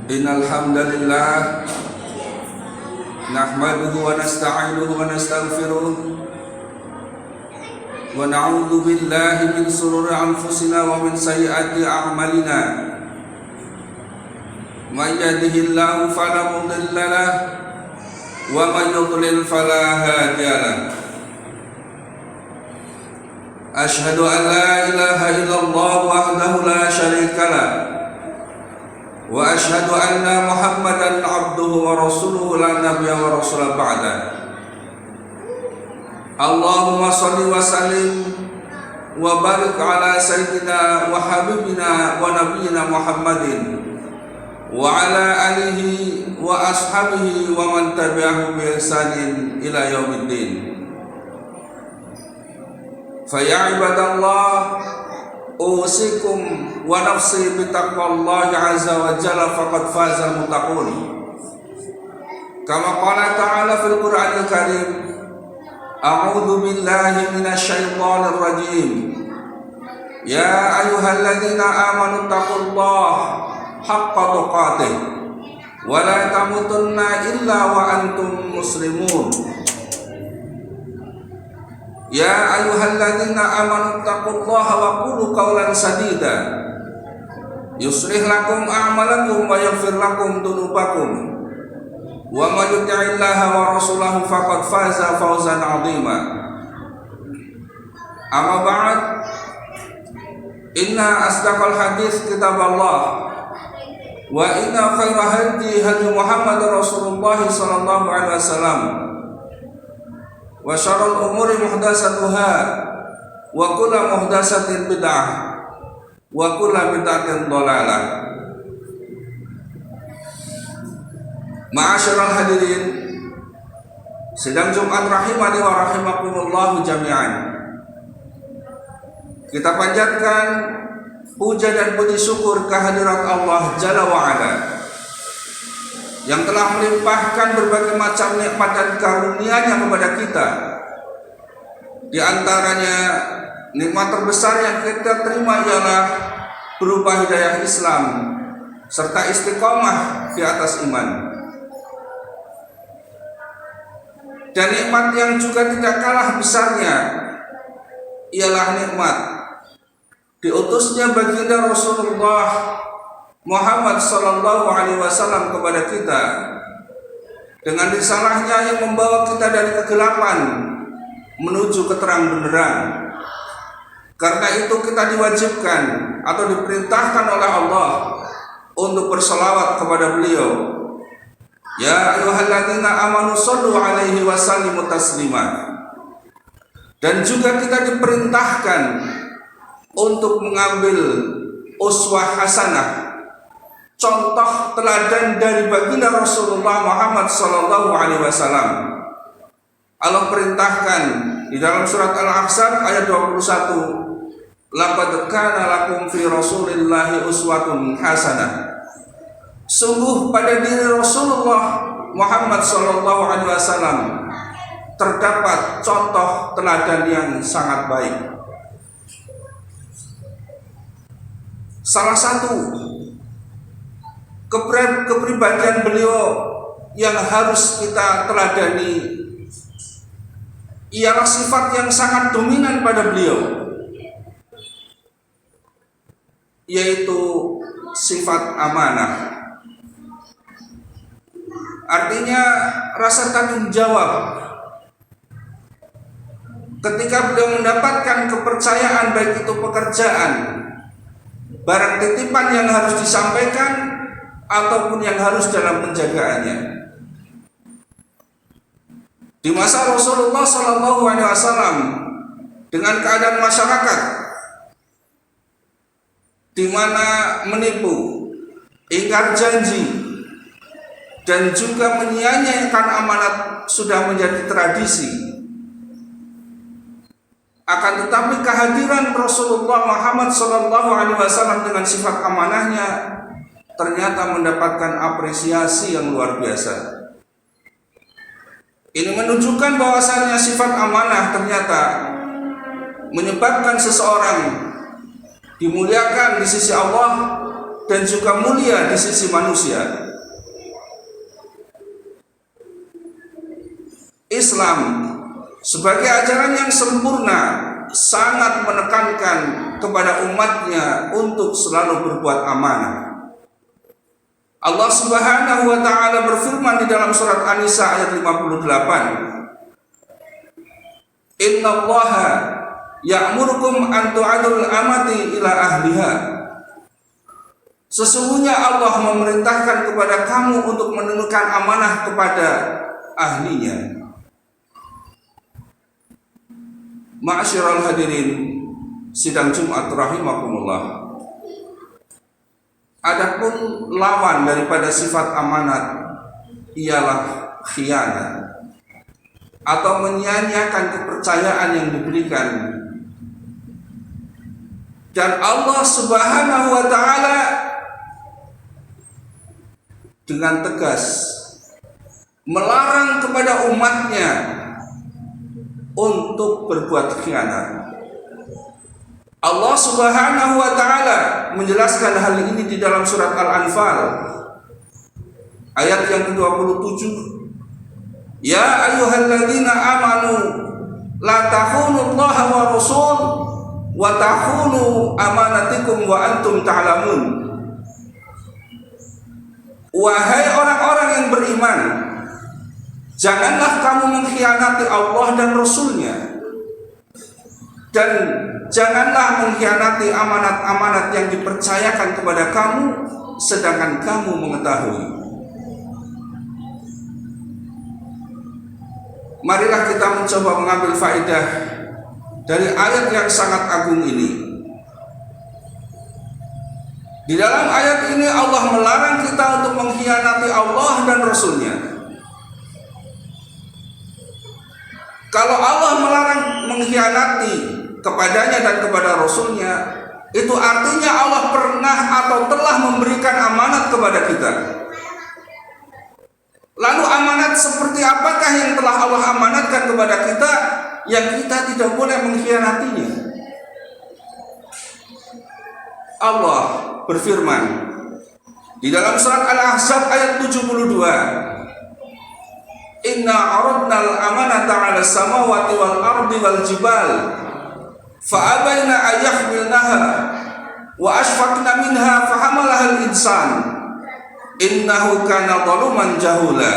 Innal hamdalillah nahmaduhu wa nasta'inuhu wa nastaghfiruh wa na'udzu billahi min shururi anfusina wa min sayyiati a'malina. May yahdihillahu fala mudilla lahu wa may yudlil fala hadiya lahu. Asyhadu an la ilaha illallah wahdahu la syarika lahu wa asyhadu anna Muhammadan abduhu wa rasuluhu la nabiyya wa rasula ba'da. Allahumma shalli wa sallim wa barik ala sayyidina wa habibina wa nabiyyina Muhammadin wa ala alihi wa ashabihi wa man tabi'ahum bi ihsanin ila yaumiddin. Fa ya ibadallah, usikum wa nafsi bitaqwallahi azza wa jalla faqad fazal muttaqun. Kama qala ta'ala fil Qur'anil Karim, a'udzu billahi minasy syaithanir rajim. Ya ayyuhalladzina amanu taqullaha haqqa tuqatih wa la tamutunna illa wa antum muslimun. Ya ayyuhalladzina amanu taqullaha wa qulu qawlan sadida yuslih lakum a'malakum wa yaghfir lakum dhunubakum wa may yuti'illaha wa rasulahu faqad faza fawzan 'azima. Amma ba'd, inna asdaqal hadits kitaballah wa inna khairal hadi hadi Muhammadar Rasulullah sallallahu alaihi wasallam wa syarrul umuri muhdatsatuha wa kullu muhdatsatin bid'ah wa kullu bid'atin dhalalah. Ma'asyiral hadirin sidang Jumat rahimani wa rahimakumullah jami'an. Kita panjatkan puja dan puji syukur kehadirat Allah Jalla wa Ala yang telah melimpahkan berbagai macam nikmat dan karunia-Nya kepada kita. Di antaranya nikmat terbesar yang kita terima ialah berupa hidayah Islam serta istiqomah di atas iman. Dan nikmat yang juga tidak kalah besarnya ialah nikmat diutusnya baginda Rasulullah Muhammad sallallahu alaihi wasallam kepada kita dengan risalahnya yang membawa kita dari kegelapan menuju ke terang benderang. Karena itu kita diwajibkan atau diperintahkan oleh Allah untuk berselawat kepada beliau. Ya ayyuhalladzina amanu shallu alaihi wa sallimu taslima. Dan juga kita diperintahkan untuk mengambil uswah hasanah, contoh teladan dari baginda Rasulullah Muhammad sallallahu alaihi wasallam. Allah perintahkan di dalam surat Al-Ahzab ayat 21, laqad kana lakum fi rasulillahi uswatun hasanah. Sungguh pada diri Rasulullah Muhammad sallallahu alaihi wasallam terdapat contoh teladan yang sangat baik. Salah satu kepribadian beliau yang harus kita teladani ialah sifat yang sangat dominan pada beliau, yaitu sifat amanah. Artinya rasa tanggung jawab. Ketika beliau mendapatkan kepercayaan, baik itu pekerjaan, barang titipan yang harus disampaikan ataupun yang harus dalam penjagaannya. Di masa Rasulullah sallallahu alaihi wasallam dengan keadaan masyarakat di mana menipu, ingkar janji dan juga menyia-nyiakan amanat sudah menjadi tradisi. Akan tetapi kehadiran Rasulullah Muhammad sallallahu alaihi wasallam dengan sifat amanahnya ternyata mendapatkan apresiasi yang luar biasa. Ini menunjukkan bahwasannya sifat amanah ternyata menyebabkan seseorang dimuliakan di sisi Allah dan juga mulia di sisi manusia. Islam sebagai ajaran yang sempurna sangat menekankan kepada umatnya untuk selalu berbuat amanah. Allah Subhanahu wa taala berfirman di dalam surat An-Nisa ayat 58, "Innallaha ya'murukum an tu'adul amati ila ahliha." Sesungguhnya Allah memerintahkan kepada kamu untuk menunaikan amanah kepada ahlinya. Ma'asyiral hadirin sidang Jumat rahimakumullah. Adapun lawan daripada sifat amanat ialah khianat atau menyia-nyiakan kepercayaan yang diberikan. Dan Allah Subhanahu wa taala dengan tegas melarang kepada umatnya untuk berbuat khianat. Allah Subhanahu wa taala menjelaskan hal ini di dalam surat Al-Anfal ayat yang ke-27. Ya ayyuhalladzina amanu la takhunullaha wa rasul wa takhunu amanatikum wa antum ta'lamun. Wahai orang-orang yang beriman, janganlah kamu mengkhianati Allah dan Rasul-Nya, dan janganlah mengkhianati amanat-amanat yang dipercayakan kepada kamu sedangkan kamu mengetahui. Marilah kita mencoba mengambil faedah dari ayat yang sangat agung ini. Di dalam ayat ini Allah melarang kita untuk mengkhianati Allah dan Rasul-Nya. Kalau Allah melarang mengkhianati kepadanya dan kepada Rasul-Nya, itu artinya Allah pernah atau telah memberikan amanat kepada kita. Lalu amanat seperti apakah yang telah Allah amanatkan kepada kita yang kita tidak boleh mengkhianatinya? Allah berfirman di dalam surat Al-Ahzab ayat 72, "Inna aradna al-amanata 'ala samawati wal ardi wal jibal fa'abaina an yahmilnaha wa ashfaqna minha fahamalaha al-insan innahu kana zaluman jahula."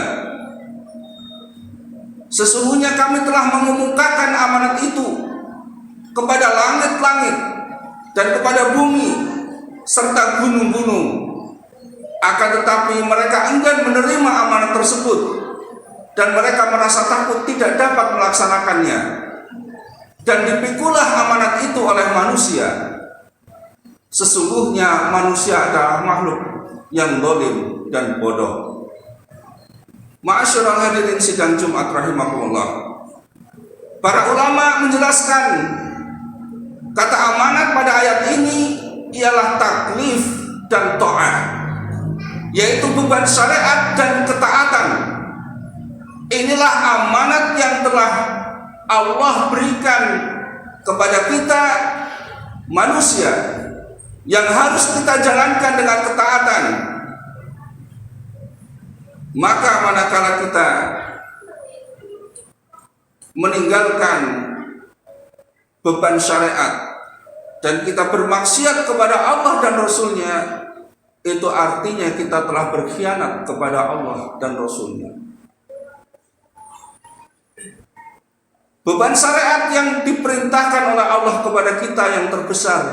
Sesungguhnya kami telah mengemukakan amanat itu kepada langit-langit dan kepada bumi serta gunung-gunung, akan tetapi mereka enggan menerima amanat tersebut dan mereka merasa takut tidak dapat melaksanakannya, dan dipikulah amanat itu oleh manusia. Sesungguhnya manusia adalah makhluk yang zalim dan bodoh. Ma'asyiral hadirin sidang Jumat rahimakumullah. Para ulama menjelaskan kata amanat pada ayat ini ialah taklif dan ta'ah, yaitu beban syariat dan ketaatan. Inilah amanat yang telah Allah berikan kepada kita manusia, yang harus kita jalankan dengan ketaatan. Maka manakala kita meninggalkan beban syariat dan kita bermaksiat kepada Allah dan Rasul-Nya, itu artinya kita telah berkhianat kepada Allah dan Rasul-Nya. Beban syariat yang diperintahkan oleh Allah kepada kita yang terbesar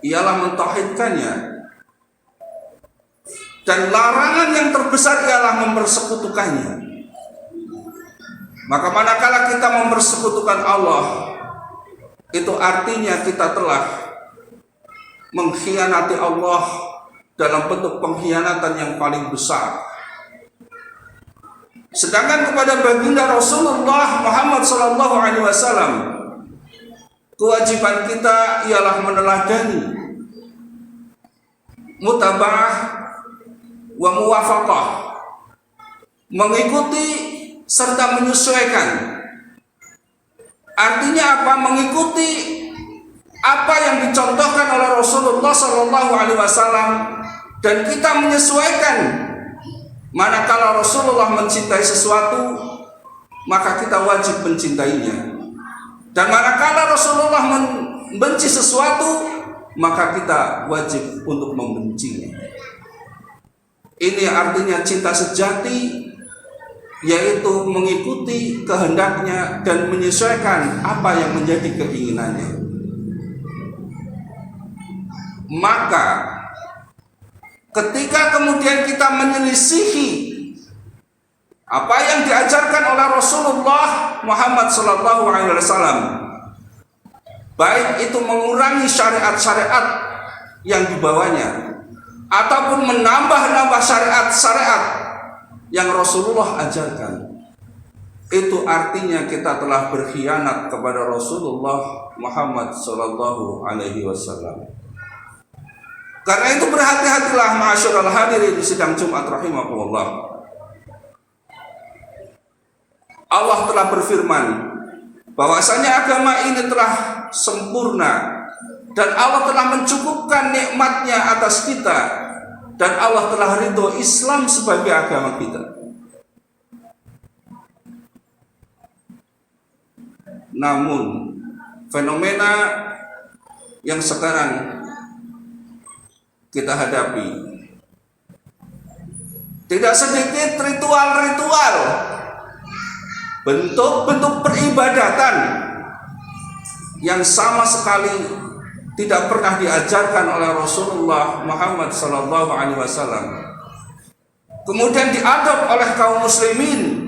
ialah mentauhidkannya, dan larangan yang terbesar ialah mempersekutukannya. Maka manakala kita mempersekutukan Allah, itu artinya kita telah mengkhianati Allah dalam bentuk pengkhianatan yang paling besar. Sedangkan kepada baginda Rasulullah Muhammad SAW, kewajiban kita ialah meneladani, mutaba'ah wa muwafaqah, mengikuti serta menyesuaikan. Artinya apa? Mengikuti apa yang dicontohkan oleh Rasulullah SAW dan kita menyesuaikan. Manakala Rasulullah mencintai sesuatu, maka kita wajib mencintainya. Dan manakala Rasulullah membenci sesuatu, maka kita wajib untuk membencinya. Ini artinya cinta sejati, yaitu mengikuti kehendaknya dan menyesuaikan apa yang menjadi keinginannya. Maka ketika kemudian kita menyelisihi apa yang diajarkan oleh Rasulullah Muhammad SAW, baik itu mengurangi syariat-syariat yang dibawanya ataupun menambah-nambah syariat-syariat yang Rasulullah ajarkan, itu artinya kita telah berkhianat kepada Rasulullah Muhammad SAW. Karena itu berhati-hatilah ma'asyiral hadirin di sidang Jumat rahimakumullah. Allah telah berfirman bahwasanya agama ini telah sempurna dan Allah telah mencukupkan nikmatnya atas kita, dan Allah telah ridho Islam sebagai agama kita. Namun fenomena yang sekarang kita hadapi, tidak sedikit ritual-ritual, bentuk-bentuk peribadatan yang sama sekali tidak pernah diajarkan oleh Rasulullah Muhammad SAW, kemudian diadop oleh kaum muslimin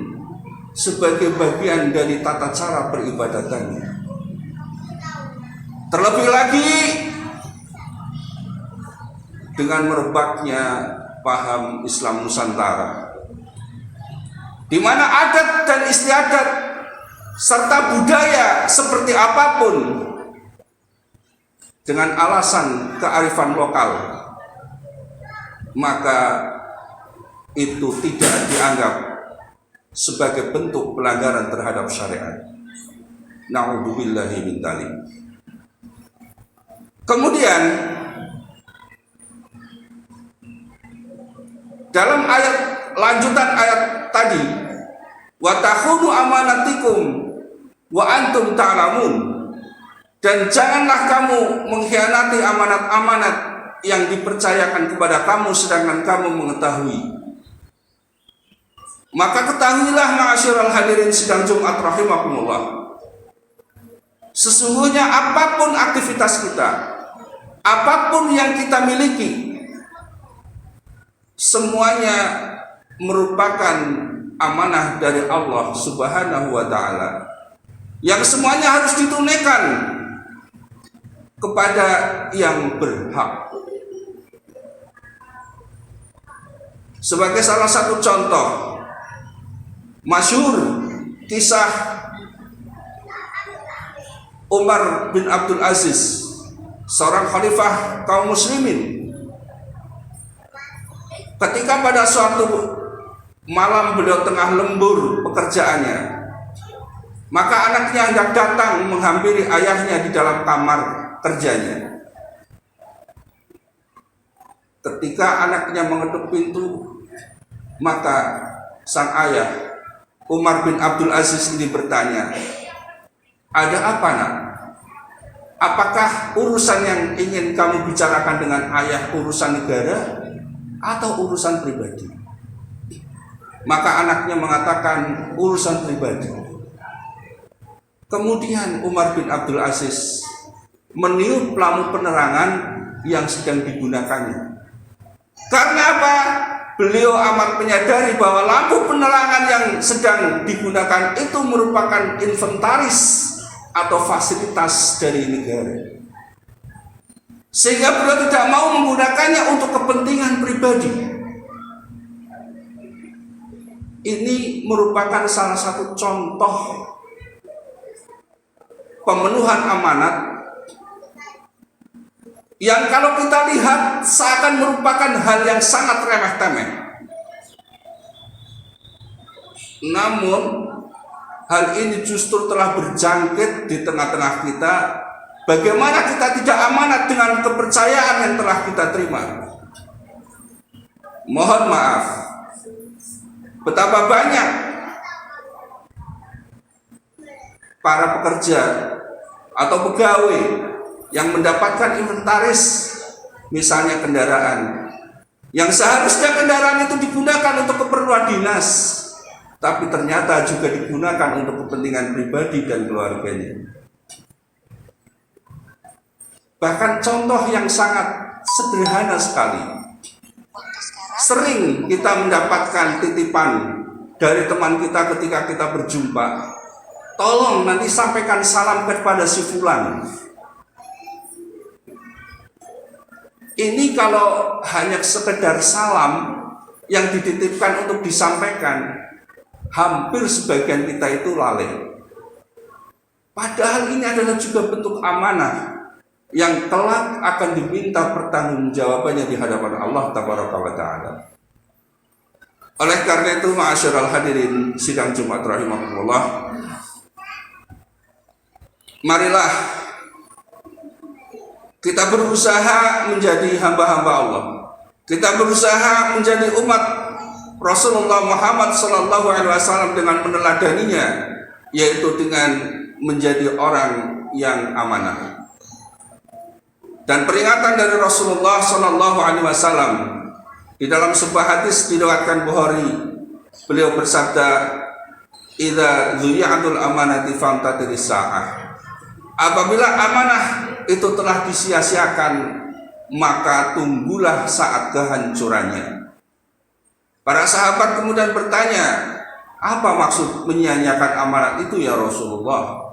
sebagai bagian dari tata cara peribadatannya. Terlebih lagi dengan merebaknya paham Islam Nusantara, di mana adat dan istiadat serta budaya seperti apapun dengan alasan kearifan lokal, maka itu tidak dianggap sebagai bentuk pelanggaran terhadap syariat. Na'udzubillahi min dzalik. Kemudian dalam ayat lanjutan ayat tadi, wa takhunu amanatikum wa antum ta'lamun, dan janganlah kamu mengkhianati amanat-amanat yang dipercayakan kepada kamu sedangkan kamu mengetahui. Maka ketahuilah ma'asyiral hadirin sidang Jumat rahimakumullah, sesungguhnya apapun aktivitas kita, apapun yang kita miliki, semuanya merupakan amanah dari Allah Subhanahu wa ta'ala, yang semuanya harus ditunaikan kepada yang berhak. Sebagai salah satu contoh masyhur, kisah Umar bin Abdul Aziz, seorang khalifah kaum muslimin. Ketika pada suatu malam beliau tengah lembur pekerjaannya, maka anaknya hendak datang menghampiri ayahnya di dalam kamar kerjanya. Ketika anaknya mengetuk pintu, maka sang ayah Umar bin Abdul Aziz ini bertanya, "Ada apa, nak? Apakah urusan yang ingin kamu bicarakan dengan ayah urusan negara atau urusan pribadi?" Maka anaknya mengatakan urusan pribadi. Kemudian Umar bin Abdul Aziz meniup lampu penerangan yang sedang digunakannya. Karena apa? Beliau amat menyadari bahwa lampu penerangan yang sedang digunakan itu merupakan inventaris atau fasilitas dari negara, sehingga beliau tidak mau menggunakannya untuk kepentingan pribadi. Ini merupakan salah satu contoh pemenuhan amanat yang kalau kita lihat seakan merupakan hal yang sangat remeh-temeh. Namun hal ini justru telah berjangkit di tengah-tengah kita Bagaimana kita tidak amanat dengan kepercayaan yang telah kita terima? Mohon maaf, betapa banyak para pekerja atau pegawai yang mendapatkan inventaris, misalnya kendaraan, yang seharusnya kendaraan itu digunakan untuk keperluan dinas, tapi ternyata juga digunakan untuk kepentingan pribadi dan keluarganya. Bahkan contoh yang sangat sederhana sekali, sering kita mendapatkan titipan dari teman kita ketika kita berjumpa, tolong nanti sampaikan salam kepada si fulan. Ini kalau hanya sekedar salam yang dititipkan untuk disampaikan, hampir sebagian kita itu lalai. Padahal ini adalah juga bentuk amanah yang kelak akan diminta pertanggungjawabannya di hadapan Allah Tabaraka wa Ta'ala. Oleh karena itu, ma'asyiral hadirin sidang Jumat rahimakumullah, marilah kita berusaha menjadi hamba-hamba Allah. Kita berusaha menjadi umat Rasulullah Muhammad SAW dengan meneladaninya, yaitu dengan menjadi orang yang amanah. Dan peringatan dari Rasulullah SAW di dalam sebuah hadis diriwayatkan Bukhari, beliau bersabda, "Idza dhuyi'atul amanati fantatiris sa'ah." Apabila amanah itu telah disia-siakan, maka tunggulah saat kehancurannya. Para sahabat kemudian bertanya, apa maksud menyia-nyiakan amanat itu ya Rasulullah?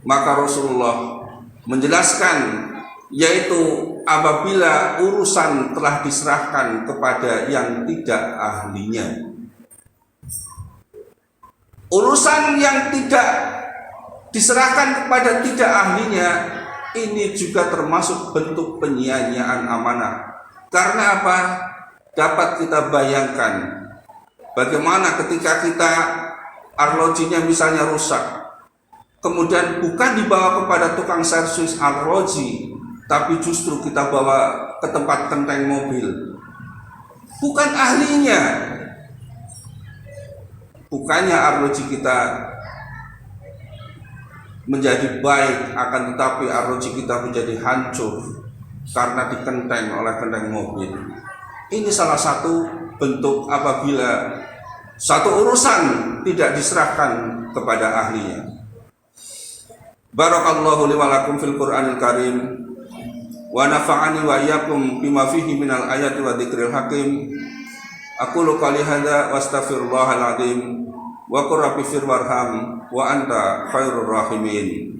Maka Rasulullah menjelaskan, yaitu apabila urusan telah diserahkan kepada yang tidak ahlinya. Urusan yang tidak diserahkan kepada tidak ahlinya, ini juga termasuk bentuk penyia-nyiaan amanah. Karena apa? Dapat kita bayangkan bagaimana ketika kita arlojinya misalnya rusak, kemudian bukan dibawa kepada tukang servis arloji, tapi justru kita bawa ke tempat kenteng mobil. Bukan ahlinya. Bukannya arloji kita menjadi baik, akan tetapi arloji kita menjadi hancur karena dikenteng oleh kenteng mobil. Ini salah satu bentuk apabila satu urusan tidak diserahkan kepada ahlinya. Barakallahu li wa lakum fil Qur'anil Karim, wa nafa'ani wa iyyakum bima fihi minal ayati wa dzikril hakim. Aqulu qouli hadza wa astaghfirullahal azim wa qur rabbi fir warham wa anta khairur rahimin.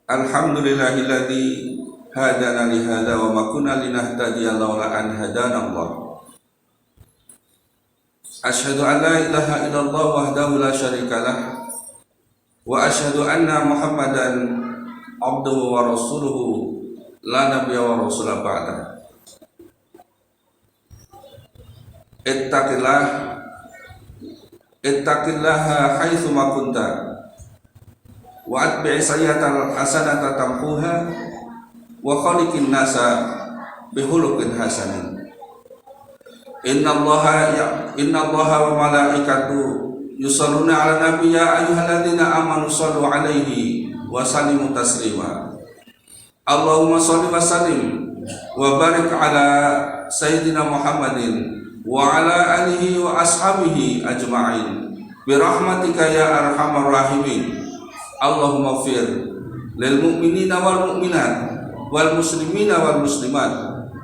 Alhamdulillahilladzi hadana li hadza wa ma kunna linahtadiya laula an hadana Allah. Asyhadu an la ilaha illallah wahdahu la syarikalah wa asyhadu anna Muhammadan abduhu wa rasuluhu la nabiyya wa rasula ba'da. Ittaqillaha haitsu ma kunta wa atbi'i sayyatal hasanata tamhuha wa khaliqin nasa bihuluqin hasanin. Innallaha wa malaikatahu yusholluna 'alan nabiy ya ayyuhalladzina amanu shallu 'alaihi wa sallimu taslima. Allahumma shalli wa sallim wa barik 'ala sayyidina Muhammadin wa 'ala alihi wa ashabihi ajma'in bi rahmatika ya arhamar rahimin. Allahumma fir lil mu'minina wal mu'minat wal muslimina wal muslimat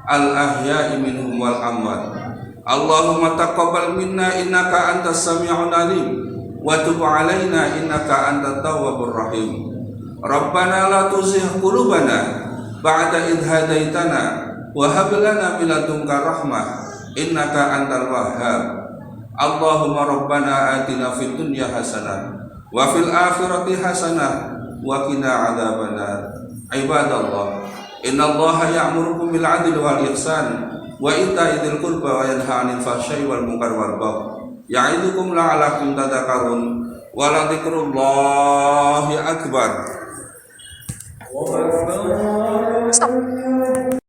al ahya'i minhum wal amwat. Allahumma taqabbal minna innaka antas sami'un alim wa tub 'alaina innaka antat tawwabur rahim. Rabbana la tuzigh qulubana ba'da idh hadaitana wa hab lana min ladunka rahmah innaka antal wahhab. Allahumma rabbana atina fid dunya hasanah wa fil akhirati hasanah wa qina adzabannar. Ibadallah, innallaha ya'murukum bil 'adli wal ihsan wa ita'i dzil qurba wa yanha 'anil fahsya'i wal munkari wal baghi ya'idukum la'allakum tadhakkarun wa la dzikrullahi akbar.